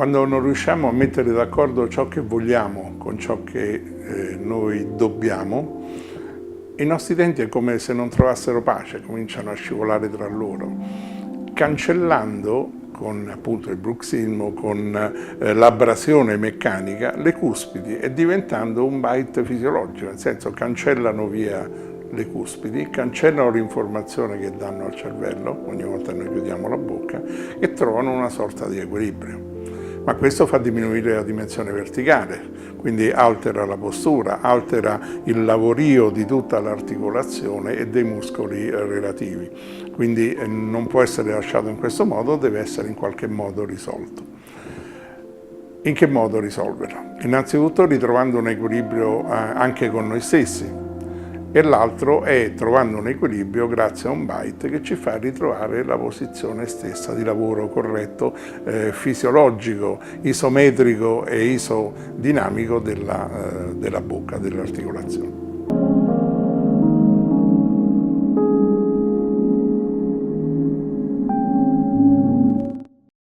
Quando non riusciamo a mettere d'accordo ciò che vogliamo con ciò che noi dobbiamo, i nostri denti è come se non trovassero pace, cominciano a scivolare tra loro, cancellando con appunto il bruxismo, con l'abrasione meccanica, le cuspidi e diventando un bite fisiologico, nel senso cancellano via le cuspidi, cancellano l'informazione che danno al cervello ogni volta che noi chiudiamo la bocca e trovano una sorta di equilibrio. Ma questo fa diminuire la dimensione verticale, quindi altera la postura, altera il lavorio di tutta l'articolazione e dei muscoli relativi. Quindi non può essere lasciato in questo modo, deve essere in qualche modo risolto. In che modo risolverlo? Innanzitutto ritrovando un equilibrio anche con noi stessi, e l'altro è trovando un equilibrio grazie a un bite che ci fa ritrovare la posizione stessa di lavoro corretto, fisiologico, isometrico e isodinamico della bocca, dell'articolazione.